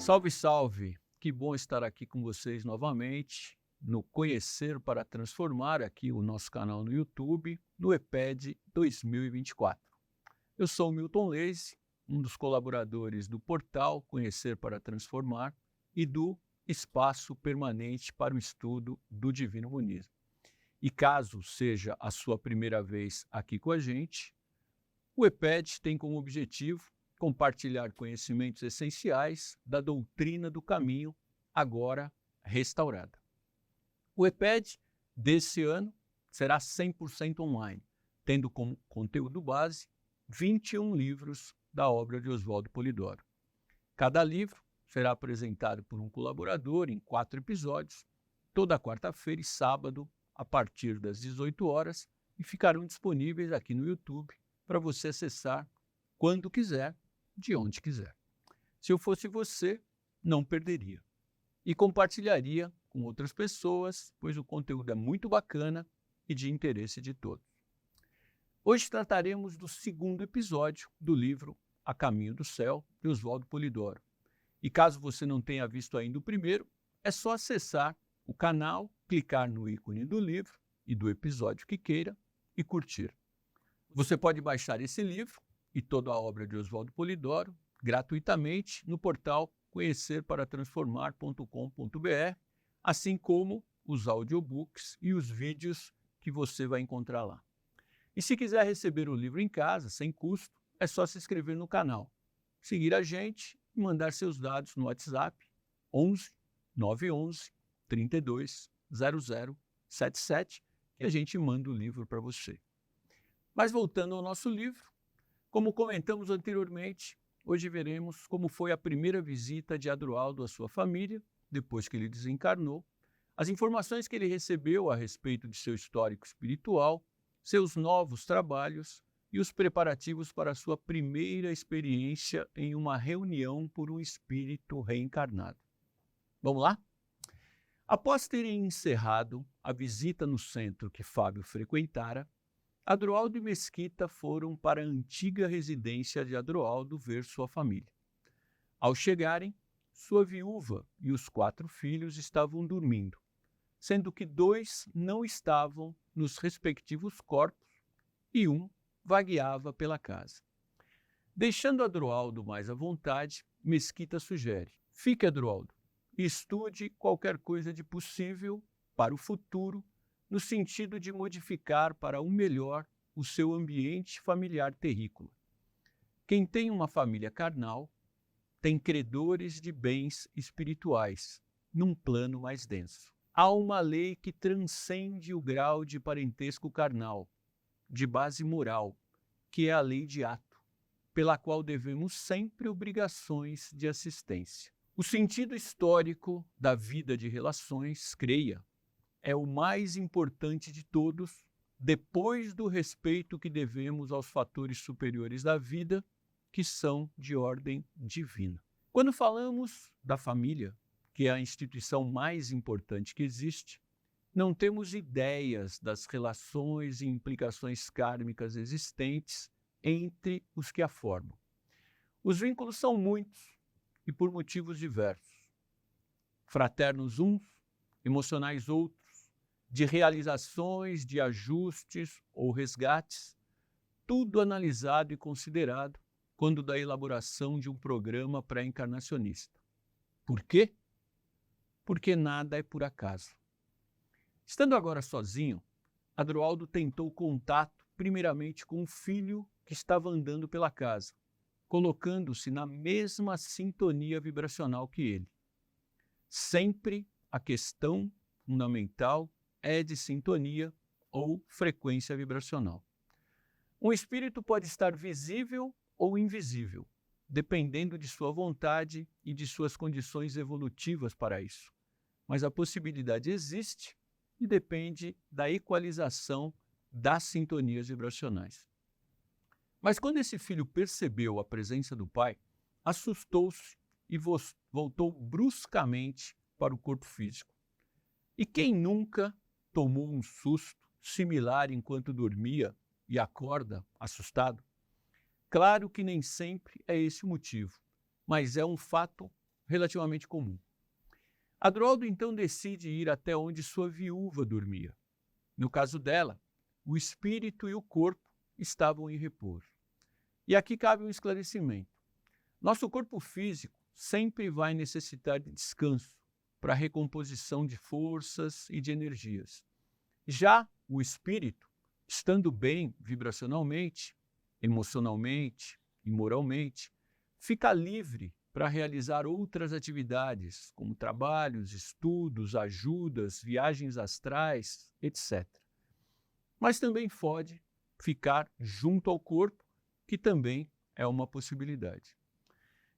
Salve, salve! Que bom estar aqui com vocês novamente no Conhecer para Transformar, aqui o nosso canal no YouTube, no EPED 2024. Eu sou o Milton Leise, um dos colaboradores do portal Conhecer para Transformar e do Espaço Permanente para o Estudo do Divino Monismo. E caso seja a sua primeira vez aqui com a gente, o EPED tem como objetivo compartilhar conhecimentos essenciais da doutrina do caminho, agora restaurada. O EPED desse ano será 100% online, tendo como conteúdo base 21 livros da obra de Oswaldo Polidoro. Cada livro será apresentado por um colaborador em 4 episódios, toda quarta-feira e sábado, a partir das 18 horas, e ficarão disponíveis aqui no YouTube para você acessar quando quiser, de onde quiser. Se eu fosse você, não perderia. E compartilharia com outras pessoas, pois o conteúdo é muito bacana e de interesse de todos. Hoje trataremos do segundo episódio do livro A Caminho do Céu, de Oswaldo Polidoro. E caso você não tenha visto ainda o primeiro, é só acessar o canal, clicar no ícone do livro e do episódio que queira e curtir. Você pode baixar esse livro e toda a obra de Oswaldo Polidoro gratuitamente no portal conhecerparatransformar.com.br, assim como os audiobooks e os vídeos que você vai encontrar lá. E se quiser receber o livro em casa, sem custo, é só se inscrever no canal, seguir a gente e mandar seus dados no WhatsApp 11 911 32 0077 e a gente manda o livro para você. Mas voltando ao nosso livro, como comentamos anteriormente, hoje veremos como foi a primeira visita de Adroaldo à sua família, depois que ele desencarnou, as informações que ele recebeu a respeito de seu histórico espiritual, seus novos trabalhos e os preparativos para a sua primeira experiência em uma reunião por um espírito reencarnado. Vamos lá? Após terem encerrado a visita no centro que Fábio frequentara, Adroaldo e Mesquita foram para a antiga residência de Adroaldo ver sua família. Ao chegarem, sua viúva e os 4 filhos estavam dormindo, sendo que 2 não estavam nos respectivos corpos e um vagueava pela casa. Deixando Adroaldo mais à vontade, Mesquita sugere: fique, Adroaldo, e estude qualquer coisa de possível para o futuro, no sentido de modificar para o melhor o seu ambiente familiar terrícola. Quem tem uma família carnal tem credores de bens espirituais, num plano mais denso. Há uma lei que transcende o grau de parentesco carnal, de base moral, que é a lei de ato, pela qual devemos sempre obrigações de assistência. O sentido histórico da vida de relações, creia, é o mais importante de todos, depois do respeito que devemos aos fatores superiores da vida, que são de ordem divina. Quando falamos da família, que é a instituição mais importante que existe, não temos ideias das relações e implicações kármicas existentes entre os que a formam. Os vínculos são muitos e por motivos diversos. Fraternos uns, emocionais outros, de realizações, de ajustes ou resgates, tudo analisado e considerado quando da elaboração de um programa pré-encarnacionista. Por quê? Porque nada é por acaso. Estando agora sozinho, Adroaldo tentou contato primeiramente com o filho que estava andando pela casa, colocando-se na mesma sintonia vibracional que ele. Sempre a questão fundamental é de sintonia ou frequência vibracional. Um espírito pode estar visível ou invisível, dependendo de sua vontade e de suas condições evolutivas para isso. Mas a possibilidade existe e depende da equalização das sintonias vibracionais. Mas quando esse filho percebeu a presença do pai, assustou-se e voltou bruscamente para o corpo físico. E quem nunca tomou um susto similar enquanto dormia e acorda assustado? Claro que nem sempre é esse o motivo, mas é um fato relativamente comum. Adroaldo então decide ir até onde sua viúva dormia. No caso dela, o espírito e o corpo estavam em repouso. E aqui cabe um esclarecimento. Nosso corpo físico sempre vai necessitar de descanso para a recomposição de forças e de energias. Já o espírito, estando bem vibracionalmente, emocionalmente e moralmente, fica livre para realizar outras atividades, como trabalhos, estudos, ajudas, viagens astrais, etc. Mas também pode ficar junto ao corpo, que também é uma possibilidade.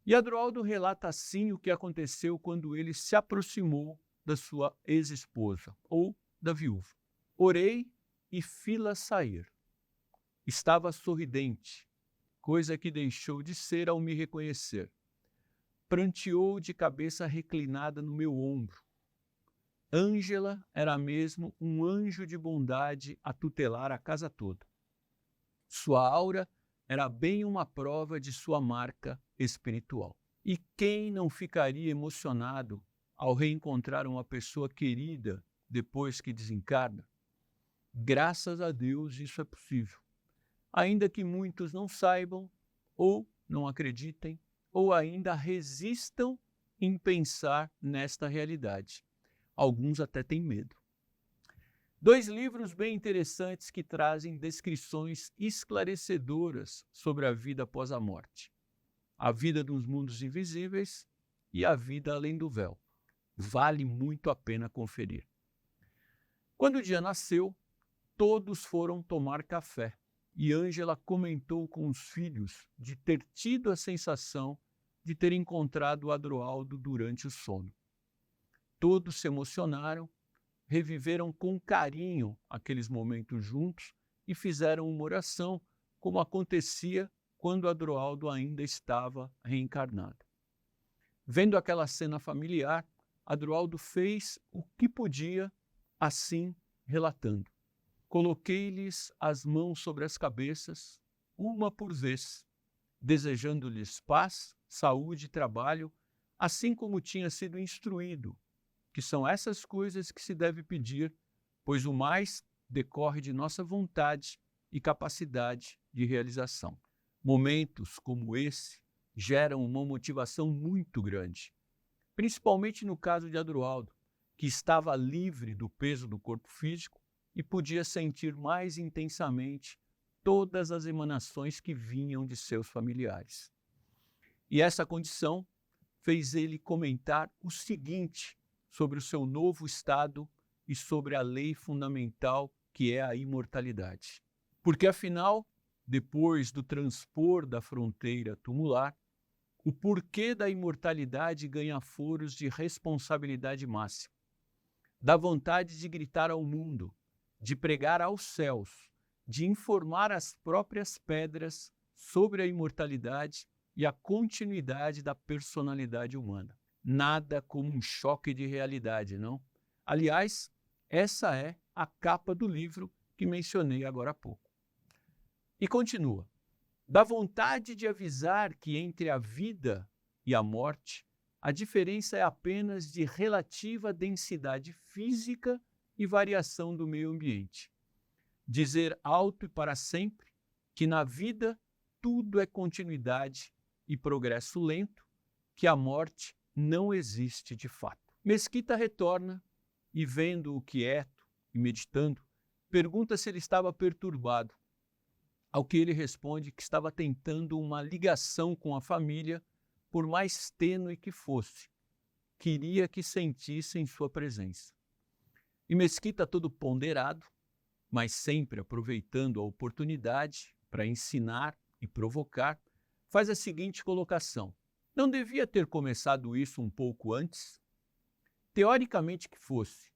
E Adroaldo relata assim o que aconteceu quando ele se aproximou da sua ex-esposa, ou da viúva. Orei e fi-la sair. Estava sorridente, coisa que deixou de ser ao me reconhecer. Pranteou de cabeça reclinada no meu ombro. Ângela era mesmo um anjo de bondade a tutelar a casa toda. Sua aura era bem uma prova de sua marca espiritual. E quem não ficaria emocionado ao reencontrar uma pessoa querida depois que desencarna? Graças a Deus isso é possível. Ainda que muitos não saibam, ou não acreditem, ou ainda resistam em pensar nesta realidade. Alguns até têm medo. 2 livros bem interessantes que trazem descrições esclarecedoras sobre a vida após a morte. A vida nos mundos invisíveis e a vida além do véu. Vale muito a pena conferir. Quando o dia nasceu, todos foram tomar café e Ângela comentou com os filhos de ter tido a sensação de ter encontrado o Adroaldo durante o sono. Todos se emocionaram, reviveram com carinho aqueles momentos juntos e fizeram uma oração, como acontecia quando Adroaldo ainda estava reencarnado. Vendo aquela cena familiar, Adroaldo fez o que podia, assim relatando. Coloquei-lhes as mãos sobre as cabeças, uma por vez, desejando-lhes paz, saúde e trabalho, assim como tinha sido instruído, que são essas coisas que se deve pedir, pois o mais decorre de nossa vontade e capacidade de realização. Momentos como esse geram uma motivação muito grande, principalmente no caso de Adroaldo, que estava livre do peso do corpo físico e podia sentir mais intensamente todas as emanações que vinham de seus familiares. E essa condição fez ele comentar o seguinte sobre o seu novo estado e sobre a lei fundamental que é a imortalidade. Porque, afinal, depois do transpor da fronteira tumular, o porquê da imortalidade ganha foros de responsabilidade máxima, da vontade de gritar ao mundo, de pregar aos céus, de informar as próprias pedras sobre a imortalidade e a continuidade da personalidade humana. Nada como um choque de realidade, não? Aliás, essa é a capa do livro que mencionei agora há pouco. E continua. Da vontade de avisar que entre a vida e a morte, a diferença é apenas de relativa densidade física e variação do meio ambiente. Dizer alto e para sempre que na vida tudo é continuidade e progresso lento, que a morte não existe de fato. Mesquita retorna e, vendo-o quieto e meditando, pergunta se ele estava perturbado, ao que ele responde que estava tentando uma ligação com a família, por mais tênue que fosse. Queria que sentissem sua presença. E Mesquita, todo ponderado, mas sempre aproveitando a oportunidade para ensinar e provocar, faz a seguinte colocação. Não devia ter começado isso um pouco antes? Teoricamente que fosse,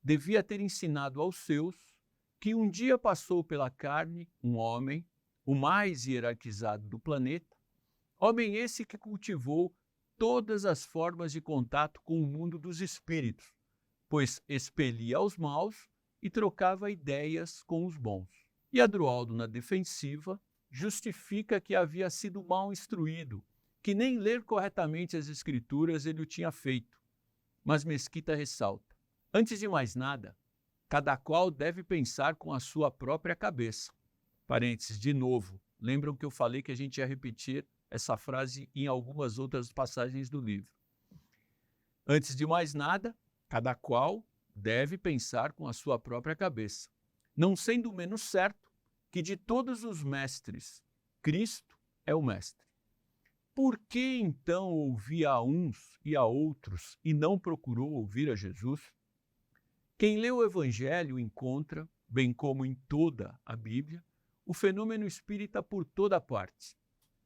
devia ter ensinado aos seus que um dia passou pela carne um homem, o mais hierarquizado do planeta, homem esse que cultivou todas as formas de contato com o mundo dos espíritos, pois expelia os maus e trocava ideias com os bons. E Adroaldo, na defensiva, justifica que havia sido mal instruído que nem ler corretamente as Escrituras ele o tinha feito. Mas Mesquita ressalta: antes de mais nada, cada qual deve pensar com a sua própria cabeça. Parênteses, de novo, lembram que eu falei que a gente ia repetir essa frase em algumas outras passagens do livro. Antes de mais nada, cada qual deve pensar com a sua própria cabeça, não sendo menos certo que de todos os mestres, Cristo é o mestre. Por que então ouvia a uns e a outros e não procurou ouvir a Jesus? Quem lê o Evangelho encontra, bem como em toda a Bíblia, o fenômeno espírita por toda parte.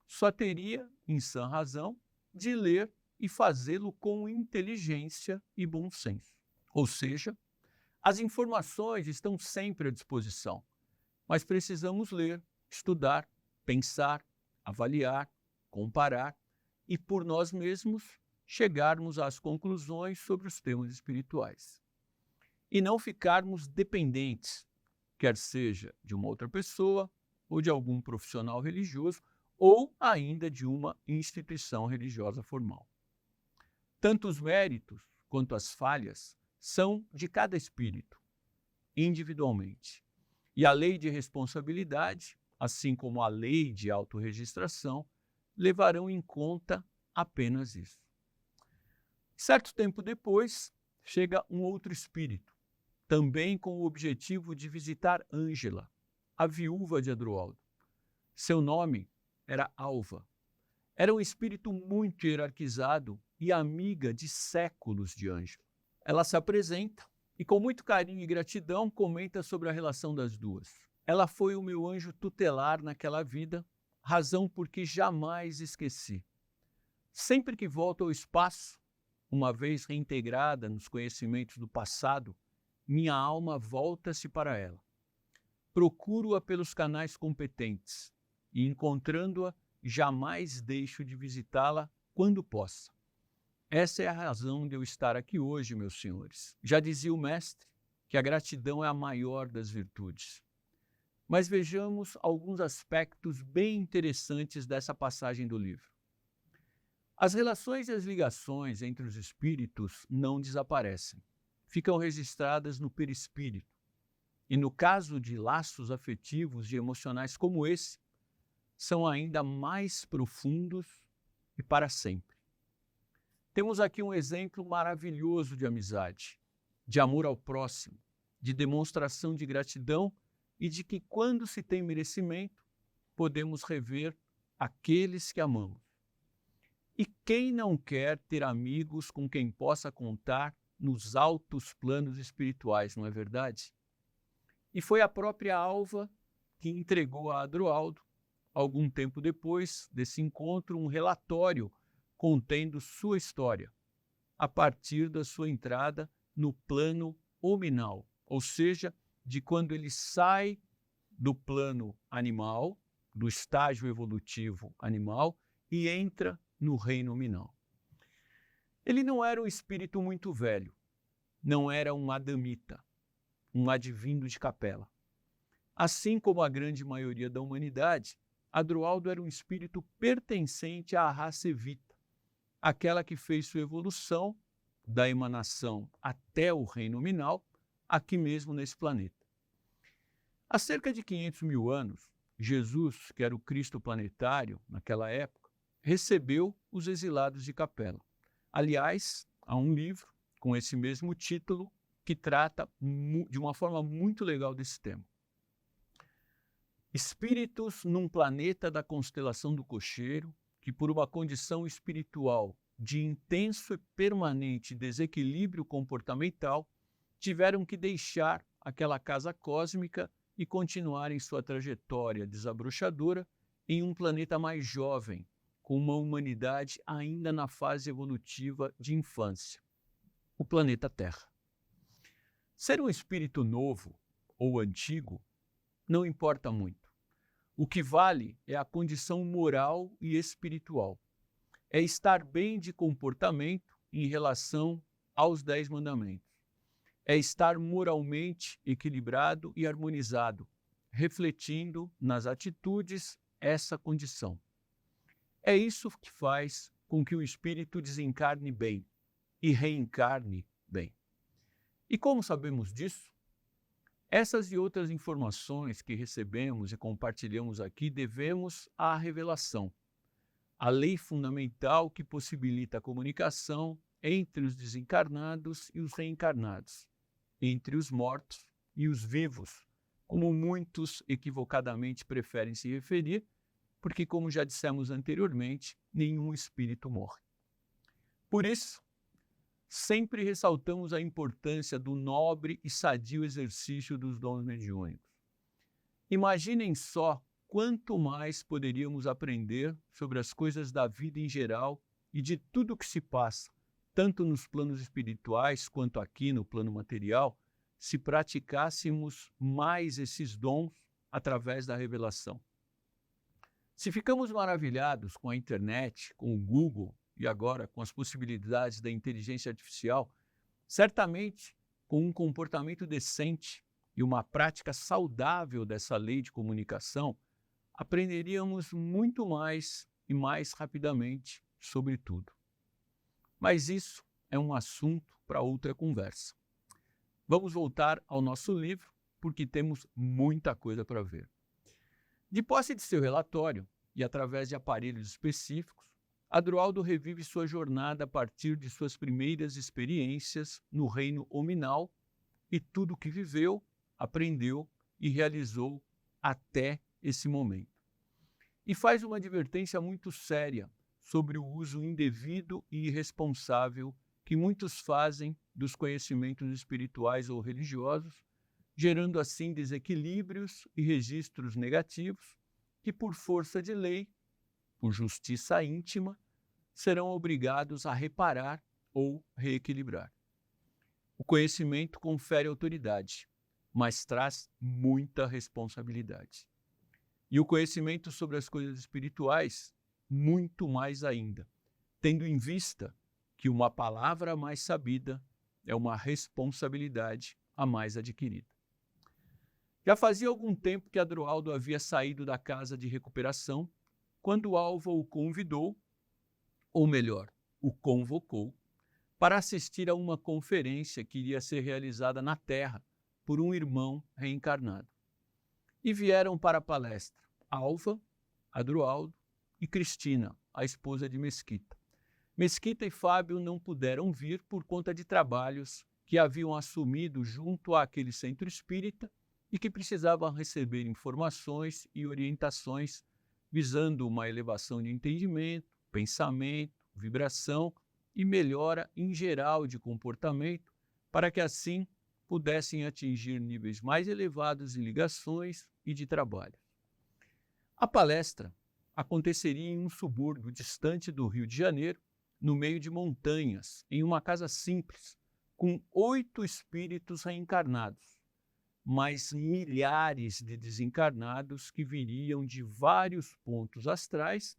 Só teria, em sã razão, de ler e fazê-lo com inteligência e bom senso. Ou seja, as informações estão sempre à disposição, mas precisamos ler, estudar, pensar, avaliar, comparar e, por nós mesmos, chegarmos às conclusões sobre os temas espirituais. E não ficarmos dependentes, quer seja de uma outra pessoa, ou de algum profissional religioso, ou ainda de uma instituição religiosa formal. Tanto os méritos quanto as falhas são de cada espírito, individualmente. E a lei de responsabilidade, assim como a lei de autorregistração, levarão em conta apenas isso. Certo tempo depois, chega um outro espírito, também com o objetivo de visitar Ângela, a viúva de Adroaldo. Seu nome era Alva. Era um espírito muito hierarquizado e amiga de séculos de Ângela. Ela se apresenta e, com muito carinho e gratidão, comenta sobre a relação das duas. Ela foi o meu anjo tutelar naquela vida, razão por que jamais esqueci. Sempre que volto ao espaço, uma vez reintegrada nos conhecimentos do passado, minha alma volta-se para ela. Procuro-a pelos canais competentes e, encontrando-a, jamais deixo de visitá-la quando possa. Essa é a razão de eu estar aqui hoje, meus senhores. Já dizia o mestre que a gratidão é a maior das virtudes. Mas vejamos alguns aspectos bem interessantes dessa passagem do livro. As relações e as ligações entre os espíritos não desaparecem. Ficam registradas no perispírito. E no caso de laços afetivos e emocionais como esse, são ainda mais profundos e para sempre. Temos aqui um exemplo maravilhoso de amizade, de amor ao próximo, de demonstração de gratidão e de que, quando se tem merecimento, podemos rever aqueles que amamos. E quem não quer ter amigos com quem possa contar nos altos planos espirituais, não é verdade? E foi a própria Alva que entregou a Adroaldo, algum tempo depois desse encontro, um relatório contendo sua história, a partir da sua entrada no plano hominal, ou seja, de quando ele sai do plano animal, do estágio evolutivo animal, e entra no reino hominal. Ele não era um espírito muito velho, não era um adamita, um advindo de capela. Assim como a grande maioria da humanidade, Adroaldo era um espírito pertencente à raça evita, aquela que fez sua evolução da emanação até o reino nominal, aqui mesmo nesse planeta. Há cerca de 500 mil anos, Jesus, que era o Cristo planetário naquela época, recebeu os exilados de Capela. Aliás, há um livro com esse mesmo título que trata de uma forma muito legal desse tema. Espíritos num planeta da constelação do Cocheiro, que por uma condição espiritual de intenso e permanente desequilíbrio comportamental, tiveram que deixar aquela casa cósmica e continuarem sua trajetória desabrochadora em um planeta mais jovem, com uma humanidade ainda na fase evolutiva de infância, o planeta Terra. Ser um espírito novo ou antigo não importa muito. O que vale é a condição moral e espiritual. É estar bem de comportamento em relação aos 10 mandamentos. É estar moralmente equilibrado e harmonizado, refletindo nas atitudes essa condição. É isso que faz com que o espírito desencarne bem e reencarne bem. E como sabemos disso? Essas e outras informações que recebemos e compartilhamos aqui devemos à revelação, a lei fundamental que possibilita a comunicação entre os desencarnados e os reencarnados, entre os mortos e os vivos, como muitos equivocadamente preferem se referir, porque, como já dissemos anteriormente, nenhum espírito morre. Por isso, sempre ressaltamos a importância do nobre e sadio exercício dos dons mediúnicos. Imaginem só quanto mais poderíamos aprender sobre as coisas da vida em geral e de tudo o que se passa, tanto nos planos espirituais quanto aqui no plano material, se praticássemos mais esses dons através da revelação. Se ficamos maravilhados com a internet, com o Google e agora com as possibilidades da inteligência artificial, certamente com um comportamento decente e uma prática saudável dessa lei de comunicação, aprenderíamos muito mais e mais rapidamente sobre tudo. Mas isso é um assunto para outra conversa. Vamos voltar ao nosso livro, porque temos muita coisa para ver. De posse de seu relatório e através de aparelhos específicos, Adroaldo revive sua jornada a partir de suas primeiras experiências no reino hominal e tudo o que viveu, aprendeu e realizou até esse momento. E faz uma advertência muito séria sobre o uso indevido e irresponsável que muitos fazem dos conhecimentos espirituais ou religiosos, gerando assim desequilíbrios e registros negativos que, por força de lei, por justiça íntima, serão obrigados a reparar ou reequilibrar. O conhecimento confere autoridade, mas traz muita responsabilidade. E o conhecimento sobre as coisas espirituais, muito mais ainda, tendo em vista que uma palavra mais sabida é uma responsabilidade a mais adquirida. Já fazia algum tempo que Adroaldo havia saído da casa de recuperação, quando Alva o convidou, ou melhor, o convocou, para assistir a uma conferência que iria ser realizada na Terra por um irmão reencarnado. E vieram para a palestra Alva, Adroaldo e Cristina, a esposa de Mesquita. Mesquita e Fábio não puderam vir por conta de trabalhos que haviam assumido junto àquele centro espírita e que precisavam receber informações e orientações visando uma elevação de entendimento, pensamento, vibração e melhora em geral de comportamento, para que assim pudessem atingir níveis mais elevados de ligações e de trabalho. A palestra aconteceria em um subúrbio distante do Rio de Janeiro, no meio de montanhas, em uma casa simples, com 8 espíritos reencarnados, mais milhares de desencarnados que viriam de vários pontos astrais,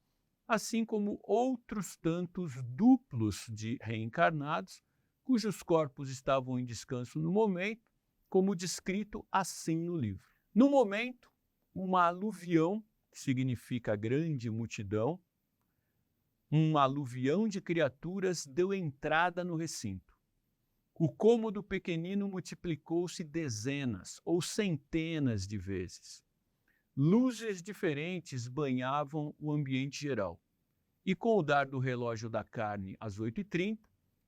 assim como outros tantos duplos de reencarnados, cujos corpos estavam em descanso no momento, como descrito assim no livro. No momento, uma aluvião, que significa grande multidão, um aluvião de criaturas deu entrada no recinto. O cômodo pequenino multiplicou-se dezenas ou centenas de vezes. Luzes diferentes banhavam o ambiente geral. E com o dar do relógio da carne às 8h30,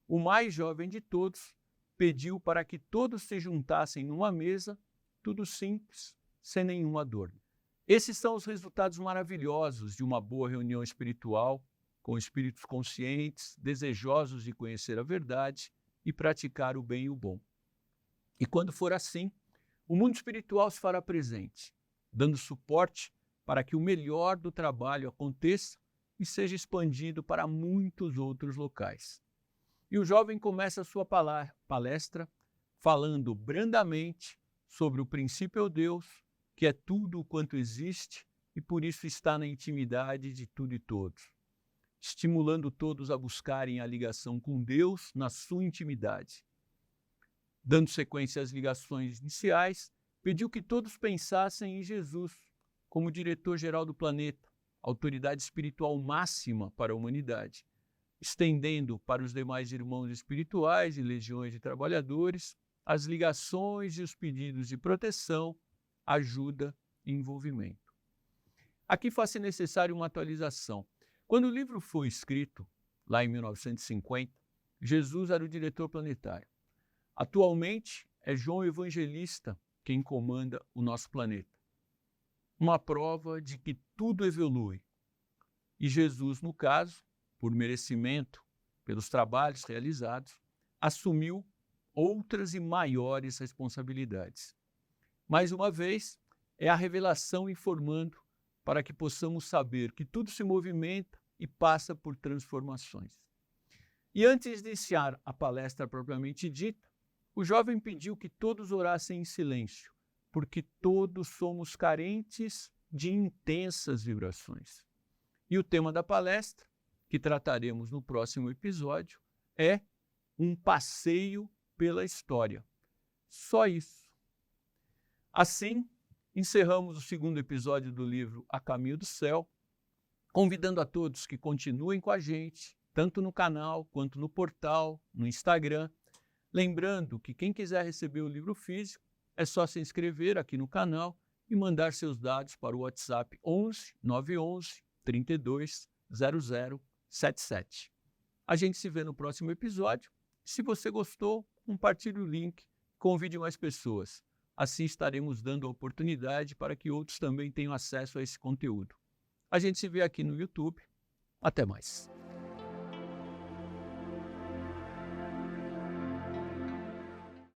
o mais jovem de todos pediu para que todos se juntassem numa mesa, tudo simples, sem nenhum adorno. Esses são os resultados maravilhosos de uma boa reunião espiritual, com espíritos conscientes, desejosos de conhecer a verdade e praticar o bem e o bom. E quando for assim, o mundo espiritual se fará presente, dando suporte para que o melhor do trabalho aconteça e seja expandido para muitos outros locais. E o jovem começa a sua palestra falando brandamente sobre o princípio Deus, que é tudo quanto existe e por isso está na intimidade de tudo e todos, estimulando todos a buscarem a ligação com Deus na sua intimidade. Dando sequência às ligações iniciais, pediu que todos pensassem em Jesus como diretor-geral do planeta, autoridade espiritual máxima para a humanidade, estendendo para os demais irmãos espirituais e legiões de trabalhadores as ligações e os pedidos de proteção, ajuda e envolvimento. Aqui faz-se necessário uma atualização. Quando o livro foi escrito, lá em 1950, Jesus era o diretor planetário. Atualmente, é João Evangelista quem comanda o nosso planeta. Uma prova de que tudo evolui. E Jesus, no caso, por merecimento, pelos trabalhos realizados, assumiu outras e maiores responsabilidades. Mais uma vez, é a revelação informando para que possamos saber que tudo se movimenta e passa por transformações. E antes de iniciar a palestra propriamente dita, o jovem pediu que todos orassem em silêncio, porque todos somos carentes de intensas vibrações. E o tema da palestra, que trataremos no próximo episódio, é um passeio pela história. Só isso. Assim, encerramos o segundo episódio do livro A Caminho do Céu, convidando a todos que continuem com a gente, tanto no canal quanto no portal, no Instagram. Lembrando que quem quiser receber o livro físico, é só se inscrever aqui no canal e mandar seus dados para o WhatsApp 11 911 32 00 77. A gente se vê no próximo episódio. Se você gostou, compartilhe o link, convide mais pessoas. Assim estaremos dando a oportunidade para que outros também tenham acesso a esse conteúdo. A gente se vê aqui no YouTube. Até mais.